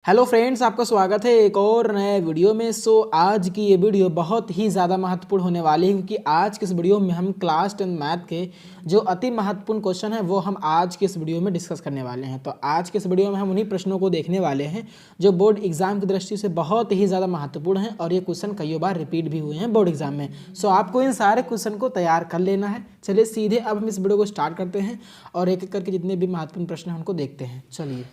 Hello friends, आपका स्वागत है एक और नए वीडियो में। आज की ये वीडियो बहुत ही ज़्यादा महत्वपूर्ण होने वाली है, क्योंकि आज के इस वीडियो में हम क्लास 10 मैथ के जो अति महत्वपूर्ण क्वेश्चन है वो हम आज के इस वीडियो में डिस्कस करने वाले हैं। तो आज के इस वीडियो में हम उन्हीं प्रश्नों को देखने वाले हैं जो बोर्ड एग्जाम की दृष्टि से बहुत ही ज़्यादा महत्वपूर्ण हैं, और ये क्वेश्चन कई बार रिपीट भी हुए हैं बोर्ड एग्जाम में। आपको इन सारे क्वेश्चन को तैयार कर लेना है। चलिए सीधे अब हम इस वीडियो को स्टार्ट करते हैं और एक एक करके जितने भी महत्वपूर्ण प्रश्न हैं उनको देखते हैं। चलिए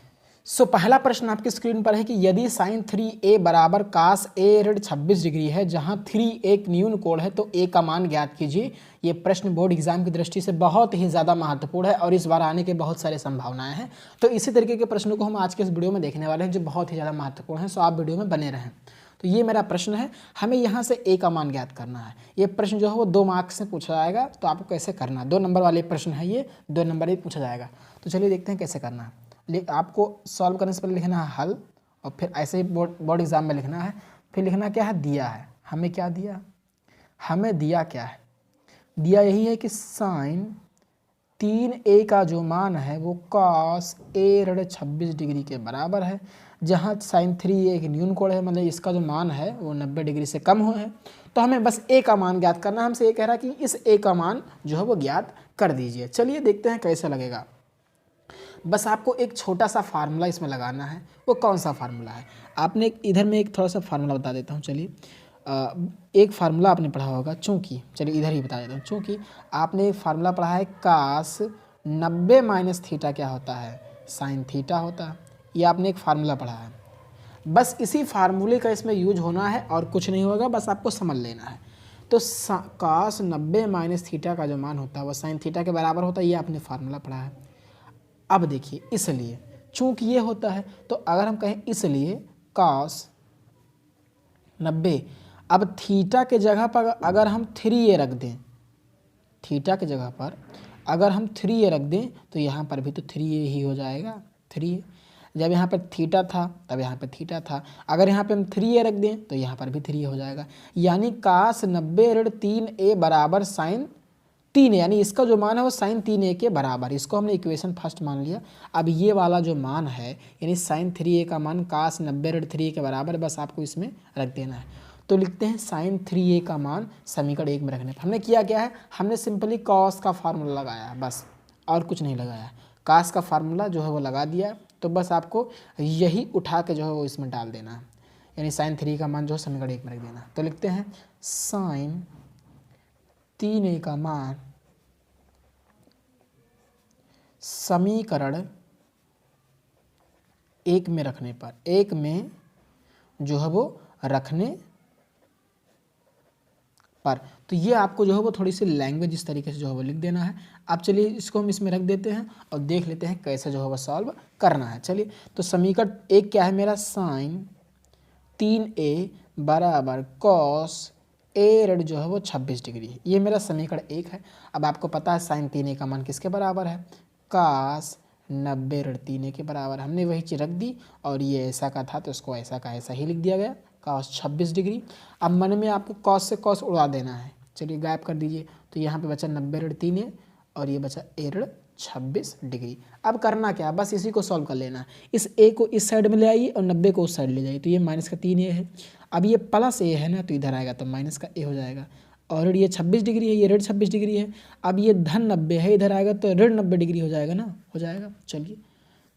पहला प्रश्न आपकी स्क्रीन पर है कि यदि साइन 3a बराबर कास a ऋण 26 डिग्री है, जहां 3 एक न्यून कोण है, तो a का मान ज्ञात कीजिए। ये प्रश्न बोर्ड एग्जाम की दृष्टि से बहुत ही ज़्यादा महत्वपूर्ण है और इस बार आने के बहुत सारे संभावनाएं हैं। तो इसी तरीके के प्रश्नों को हम आज के इस वीडियो में देखने वाले हैं जो बहुत ही ज़्यादा महत्वपूर्ण है। आप वीडियो में बने रहें। तो ये मेरा प्रश्न है, हमें यहाँ से a का मान ज्ञात करना है। ये प्रश्न जो है वो 2 मार्क्स से पूछा जाएगा, तो आपको कैसे करना है। 2 नंबर वाले प्रश्न है, ये 2 नंबर ही पूछा जाएगा। तो चलिए देखते हैं कैसे करना है। आपको सॉल्व करने से पहले लिखना है हल, और फिर ऐसे ही बोर्ड एग्जाम में लिखना है। फिर लिखना क्या है, दिया है। हमें क्या दिया, हमें दिया क्या है, दिया यही है कि साइन 3a का जो मान है वो cos a ऋण 26 डिग्री के बराबर है, जहाँ साइन 3a एक न्यून कोण है, मतलब इसका जो मान है वो 90 डिग्री से कम हो है। तो हमें बस a का मान ज्ञात करना है। हमसे ये कह रहा है कि इस a का मान जो है वो ज्ञात कर दीजिए। चलिए देखते हैं कैसे लगेगा। बस आपको एक छोटा सा फार्मूला इसमें लगाना है। वो कौन सा फार्मूला है, आपने इधर में एक थोड़ा सा फार्मूला बता देता हूँ। चलिए एक फार्मूला आपने पढ़ा होगा, चूँकि चलिए इधर ही बता देता हूँ। चूँकि आपने एक फार्मूला पढ़ा है, कास 90 माइनस थीटा क्या होता है, साइन थीटा होता है। ये आपने एक फार्मूला पढ़ा है। बस इसी फार्मूले का इसमें यूज होना है और कुछ नहीं होगा, बस आपको समझ लेना है। तो कास 90 माइनस थीटा का जो मान होता है वो साइन थीटा के बराबर होता है। ये आपने फार्मूला पढ़ा है। अब देखिए, इसलिए चूंकि ये होता है, तो अगर हम कहें इसलिए cos 90, अब थीटा के जगह पर अगर हम 3a रख दें, थीटा के जगह पर अगर हम 3a रख दें तो यहाँ पर भी तो 3a ही हो जाएगा। 3a, जब यहाँ पर थीटा था तब यहाँ पर थीटा था। अगर यहाँ पे हम 3a रख दें तो यहाँ पर भी 3a हो जाएगा। यानी cos 90 ऋण 3a बराबर साइन 3a, यानी इसका जो मान है वो साइन 3a के बराबर। इसको हमने इक्वेशन फर्स्ट मान लिया। अब ये वाला जो मान है, यानी साइन 3a का मान cos 90 ऋण 3a के बराबर, बस आपको इसमें रख देना है। तो लिखते हैं साइन 3a का मान समीकरण 1 में रखने पर हमने किया क्या है, हमने सिंपली cos का फार्मूला लगाया है, बस और कुछ नहीं लगाया। cos का फार्मूला जो है वो लगा दिया। तो बस आपको यही उठा के जो है वो इसमें डाल देना है, यानी साइन 3 का मान जो है समीकरण 1 में रख देना। तो लिखते हैं साइन 3a का मान समीकरण 1 में रखने पर, 1 में जो है वो रखने पर, तो ये आपको जो है वो थोड़ी सी लैंग्वेज इस तरीके से जो है वो लिख देना है। अब चलिए इसको हम इसमें रख देते हैं और देख लेते हैं कैसे जो है वो सॉल्व करना है। चलिए, तो समीकरण 1 क्या है मेरा, साइन 3a बराबर cos a ऋण जो है वो 26 डिग्री है। ये मेरा समीकरण 1 है। अब आपको पता है साइन 3a का मान किसके बराबर है, cos 90 ऋण 3a के बराबर। हमने वही चीज़ रख दी, और ये ऐसा का था तो इसको ऐसा का ऐसा ही लिख दिया गया, cos 26 डिग्री। अब मन में आपको cos से cos उड़ा देना है। चलिए गायब कर दीजिए। तो यहाँ पे बचा 90 ऋण 3a और ये बचा a ऋण 26 डिग्री। अब करना क्या, बस इसी को सॉल्व कर लेना है। इस a को इस साइड में ले आइए और 90 को उस साइड ले जाइए। तो ये माइनस का 3a है। अब ये प्लस a है ना, तो इधर आएगा तो माइनस का a हो जाएगा। और ये 26 डिग्री है, ये ऋण 26 डिग्री है। अब ये धन 90 है, इधर आएगा तो ऋण 90 डिग्री हो जाएगा ना, हो जाएगा। चलिए,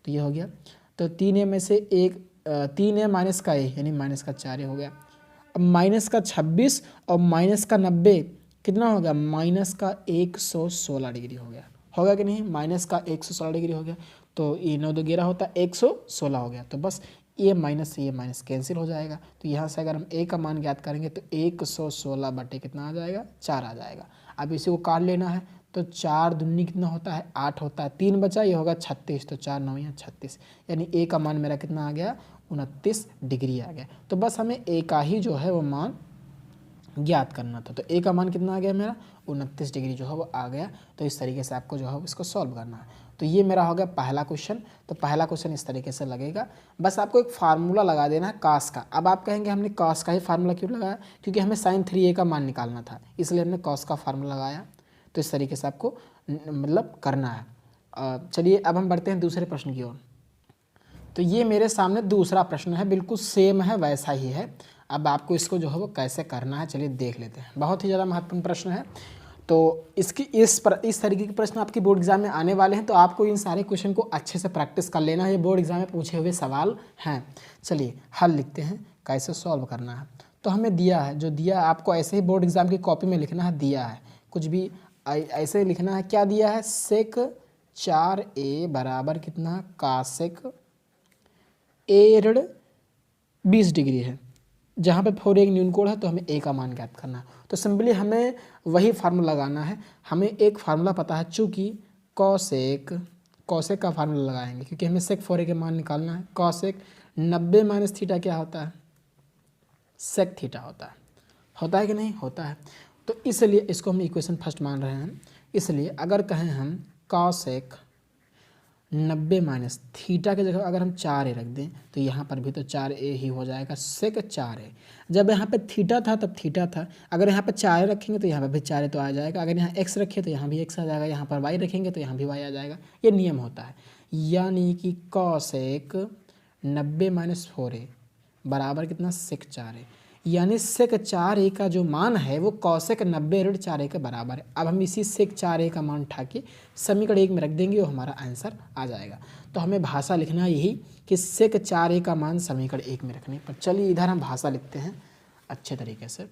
तो ये हो गया। तो 3a में से एक 3a माइनस का a, यानी माइनस का 4a हो गया। अब माइनस का 26 और माइनस का 90 कितना हो गया, माइनस का 116 डिग्री हो गया। होगा कि नहीं, माइनस का 116 डिग्री हो गया। तो ये 9 2 11 होता है, 116 हो गया। तो बस ये माइनस से ये माइनस कैंसिल हो जाएगा। तो यहाँ से अगर हम a का मान ज्ञात करेंगे तो 116 बटे कितना आ जाएगा, 4 आ जाएगा। अब इसी को काट लेना है। तो 4 दूनी कितना होता है, 8 होता है। 3 बचा, ये होगा 36। तो 4 9 या 36, यानी a का मान मेरा कितना आ गया, 29 डिग्री आ गया। तो बस हमें a का ही जो है वो मान ज्ञात करना था। तो a का मान कितना आ गया मेरा, 29 डिग्री जो है वो आ गया। तो इस तरीके से आपको जो है इसको सॉल्व करना है। तो ये मेरा हो गया पहला क्वेश्चन। तो पहला क्वेश्चन इस तरीके से लगेगा। बस आपको एक फार्मूला लगा देना है cos का। अब आप कहेंगे हमने cos का ही फार्मूला क्यों लगाया, क्योंकि हमें sin 3a का मान निकालना था, इसलिए हमने cos का फार्मूला लगाया। तो इस तरीके से आपको मतलब करना है। चलिए अब हम बढ़ते हैं दूसरे प्रश्न की ओर। तो ये मेरे सामने दूसरा प्रश्न है, बिल्कुल सेम है, वैसा ही है। अब आपको इसको जो है वो कैसे करना है चलिए देख लेते हैं। बहुत ही ज़्यादा महत्वपूर्ण प्रश्न है। तो इसकी इस तरीके के प्रश्न आपकी बोर्ड एग्जाम में आने वाले हैं, तो आपको इन सारे क्वेश्चन को अच्छे से प्रैक्टिस कर लेना है। ये बोर्ड एग्जाम में पूछे हुए सवाल हैं। चलिए हल लिखते हैं, कैसे सॉल्व करना है। तो हमें दिया है, जो दिया आपको ऐसे ही बोर्ड एग्जाम की कॉपी में लिखना है, दिया है कुछ भी ऐसे लिखना है। क्या दिया है? सेक 4a बराबर कितना? कासेक a ऋण 20 डिग्री है। जहाँ पे 4 एक न्यून कोड है तो हमें a का मान ज्ञात करना है। तो सिंपली हमें वही फार्मूला लगाना है। हमें एक फार्मूला पता है, चूँकि कॉसेक का फार्मूला लगाएंगे क्योंकि हमें सेक 4a के मान निकालना है। कॉसेक 90 माइनस थीटा क्या होता है? सेक थीटा होता है कि नहीं? होता है। तो इसलिए इसको हम इक्वेशन फर्स्ट मान रहे हैं। इसलिए अगर कहें हम कॉसेक 90 माइनस थीटा की जगह अगर हम 4a रख दें तो यहाँ पर भी तो 4a ही हो जाएगा। सेक 4a, जब यहाँ पे थीटा था तब थीटा था, अगर यहाँ पे 4a रखेंगे तो यहाँ पे भी 4a तो आ जाएगा। अगर यहाँ x रखें तो यहाँ भी x आ जाएगा, यहाँ पर y रखेंगे तो यहाँ भी y आ जाएगा। ये नियम होता है। यानी कि कॉसेक 90 माइनस 4a बराबर कितना? सेक 4a। यानी सेक 4a का जो मान है वो कॉसेक 90 ऋण 4a के बराबर है। अब हम इसी सेक 4a का मान उठा के समीकरण 1 में रख देंगे और हमारा आंसर आ जाएगा। तो हमें भाषा लिखना है यही कि सेक 4a का मान समीकरण 1 में रखने पर। चलिए इधर हम भाषा लिखते हैं अच्छे तरीके से।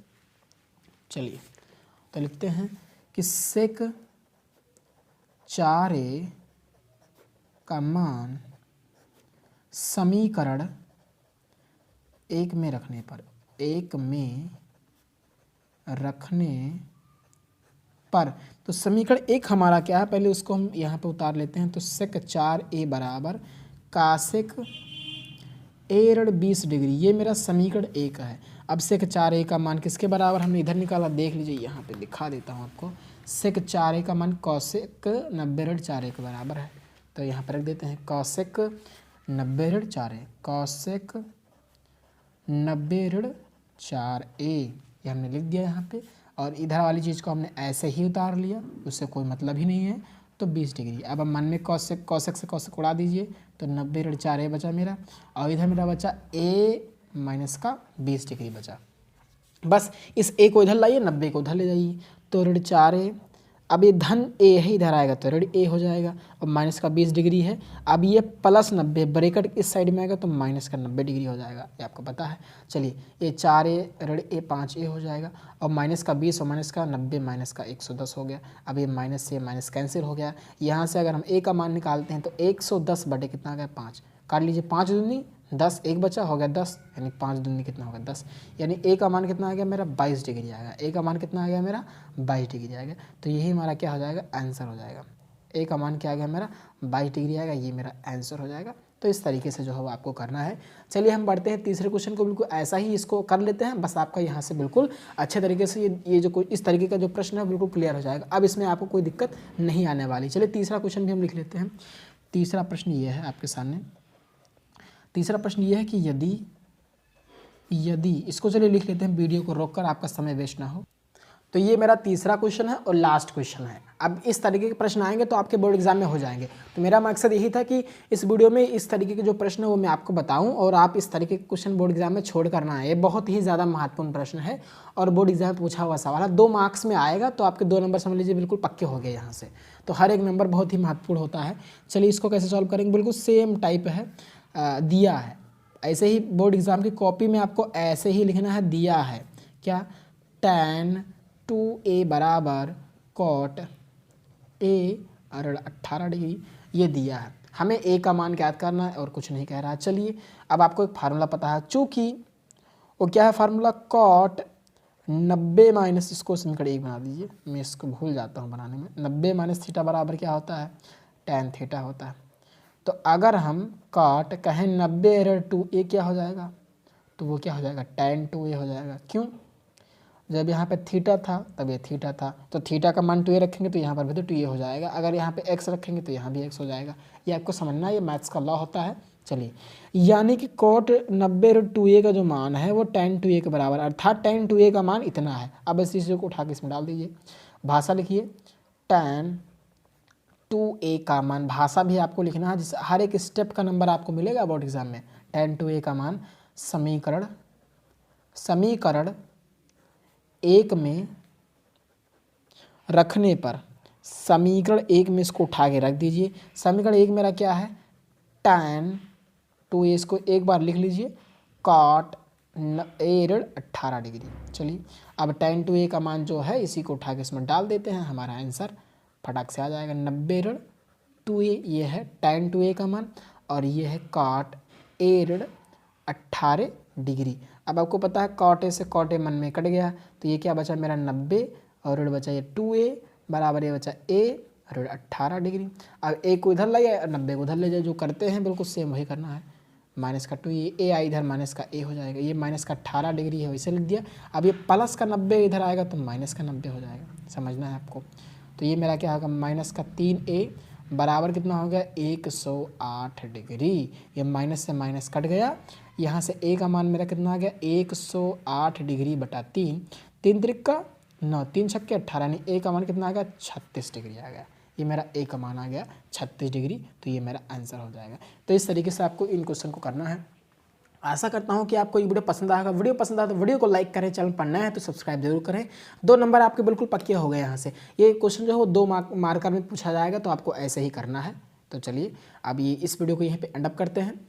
चलिए तो लिखते हैं कि सेक 4a का मान समीकरण 1 में रखने पर, 1 में रखने पर, तो समीकरण 1 हमारा क्या है पहले उसको हम यहाँ पे उतार लेते हैं। तो सेक 4a बराबर कासेक a ऋण 20 डिग्री, ये मेरा समीकरण 1 है। अब सेक 4a का मान किसके बराबर हमने इधर निकाला, देख लीजिए यहाँ पे दिखा देता हूँ आपको। सेक 4a का मान कॉसेक 90 ऋण 4a के बराबर है। तो यहाँ पर रख देते हैं कॉसेक 90 ऋण 4a, कॉसेक 90 ऋण 4a, ये हमने लिख दिया यहाँ पे। और इधर वाली चीज़ को हमने ऐसे ही उतार लिया, उससे कोई मतलब ही नहीं है। तो 20 डिग्री। अब हम मन में कॉसेक से कॉसेक उड़ा दीजिए, तो 90 ऋण 4a बचा मेरा, और इधर मेरा बचा a माइनस का 20 डिग्री बचा। बस इस a को इधर लाइए, 90 को उधर ले जाइए, तो ऋण 4a। अब ये धन a है, इधर आएगा तो ऋण a हो जाएगा, और माइनस का 20 डिग्री है। अब ये प्लस 90 ब्रैकेट इस साइड में आएगा तो माइनस का 90 डिग्री हो जाएगा, ये आपको पता है। चलिए ये 4a ऋण a 5a हो जाएगा, और माइनस का 20 और माइनस का 90 माइनस का 110 हो गया। अब ये माइनस से माइनस कैंसिल हो गया। यहाँ से अगर हम a का मान निकालते हैं तो 110 बटे कितना आ गया? 5। काट लीजिए, 5 दूनी 10, एक बचा हो गया 10, यानी 5 दूनी कितना होगा? 10। यानी a का मान कितना आ गया मेरा? 22 डिग्री आएगा। a का मान कितना आ गया मेरा? 22 डिग्री आएगा। तो यही हमारा क्या हो जाएगा? आंसर हो जाएगा। a का मान क्या आ गया मेरा? 22 डिग्री आएगा, ये मेरा आंसर हो जाएगा। तो इस तरीके से जो है वो आपको करना है। चलिए हम बढ़ते हैं तीसरे क्वेश्चन को, बिल्कुल ऐसा ही इसको कर लेते हैं। बस आपका यहाँ से बिल्कुल अच्छे तरीके से ये जो इस तरीके का जो प्रश्न है बिल्कुल क्लियर हो जाएगा। अब इसमें आपको कोई दिक्कत नहीं आने वाली। चलिए तीसरा क्वेश्चन भी हम लिख लेते हैं। तीसरा प्रश्न ये है आपके सामने। तीसरा प्रश्न ये है कि यदि इसको चलिए लिख लेते हैं, वीडियो को रोककर, आपका समय वेस्ट ना हो। तो ये मेरा तीसरा क्वेश्चन है और लास्ट क्वेश्चन है। अब इस तरीके के प्रश्न आएंगे तो आपके बोर्ड एग्जाम में हो जाएंगे। तो मेरा मकसद यही था कि इस वीडियो में इस तरीके के जो प्रश्न है वो मैं आपको बताऊं, और आप इस तरीके के क्वेश्चन बोर्ड एग्जाम में छोड़ कर ना आए। ये बहुत ही ज़्यादा महत्वपूर्ण प्रश्न है और बोर्ड एग्जाम में पूछा हुआ सवाल है। 2 मार्क्स में आएगा, तो आपके 2 नंबर समझ लीजिए बिल्कुल पक्के हो गए यहाँ से। तो हर एक नंबर बहुत ही महत्वपूर्ण होता है। चलिए इसको कैसे सॉल्व करेंगे, बिल्कुल सेम टाइप है, दिया है ऐसे ही। बोर्ड एग्जाम की कॉपी में आपको ऐसे ही लिखना है, दिया है क्या? tan 2a बराबर cot a ऋण 18 डिग्री, ये दिया है। हमें a का मान ज्ञात करना है और कुछ नहीं कह रहा है। चलिए अब आपको एक फार्मूला पता है, चूँकि वो क्या है फार्मूला? cot 90 माइनस, इसको समीकरण 1 बना दीजिए, मैं इसको भूल जाता हूँ बनाने में। 90 माइनस थीटा बराबर क्या होता है? tan थीटा होता है। तो अगर हम cot कहें 90 ऋण 2a क्या हो जाएगा? तो वो क्या हो जाएगा? tan 2a हो जाएगा। क्यों? जब यहाँ पे थीटा था तब ये थीटा था, तो थीटा का मान 2a रखेंगे तो यहाँ पर भी तो 2a हो जाएगा। अगर यहाँ पे x रखेंगे तो यहाँ भी x हो जाएगा। ये आपको समझना है, ये मैथ्स का लॉ होता है। चलिए, यानी कि cot 90 ऋण 2a का जो मान है वो tan 2a के बराबर, अर्थात tan 2a का मान इतना है। अब इस चीज़ को उठा के इसमें डाल दीजिए, भाषा लिखिए, tan 10(2a) का मान, भाषा भी आपको लिखना है, जिससे हर एक स्टेप का नंबर आपको मिलेगा बोर्ड एग्जाम में। 10(2a) का मान समीकरण एक में रखने पर, समीकरण एक में इसको उठा के रख दीजिए। समीकरण एक मेरा क्या है, 10(2a), इसको एक बार लिख लीजिए, cot a-18 डिग्री। चलिए अब 10(2a) का मान जो है इसी को उठा के इसमें डाल देते हैं, हमारा आंसर फटाक से आ जाएगा 90(2a), ये है 10(2a) का मान, और ये है cot a-18 डिग्री। अब आपको पता है cot a से cot a मन में कट गया, तो ये क्या बचा मेरा 90, और ऋण बचा ये 2a बराबर ये बचा a ऋण 18 डिग्री। अब a को इधर ले जाए, 90 को उधर ले जाए, जो करते हैं बिल्कुल सेम वही करना है। माइनस का 2, ये a आई इधर, माइनस का a हो जाएगा, ये माइनस का 18 डिग्री है वैसे लिख दिया। अब ये प्लस का 90 इधर आएगा तो माइनस का 90 हो जाएगा, समझना है आपको। तो ये मेरा क्या होगा, माइनस का 3a बराबर कितना हो गया 108 डिग्री। ये माइनस से माइनस कट गया, यहाँ से a का मान मेरा कितना आ गया 108 डिग्री बटा 3, 3 त्रिक का 9, 3 छक्के 18, यानी a का मान कितना आ गया 36 डिग्री आ गया। ये मेरा a का मान आ गया 36 डिग्री, तो ये मेरा आंसर हो जाएगा। तो इस तरीके से आपको इन क्वेश्चन को करना है। आशा करता हूँ कि आपको ये वीडियो पसंद आएगा। वीडियो पसंद आया तो वीडियो को लाइक करें, चैनल पर नया है तो सब्सक्राइब जरूर करें। 2 नंबर आपके बिल्कुल पक्के हो गए यहाँ से। ये क्वेश्चन जो है वो 2 मार्कर में पूछा जाएगा, तो आपको ऐसे ही करना है। तो चलिए अब ये इस वीडियो को यहीं पे एंड अप करते हैं।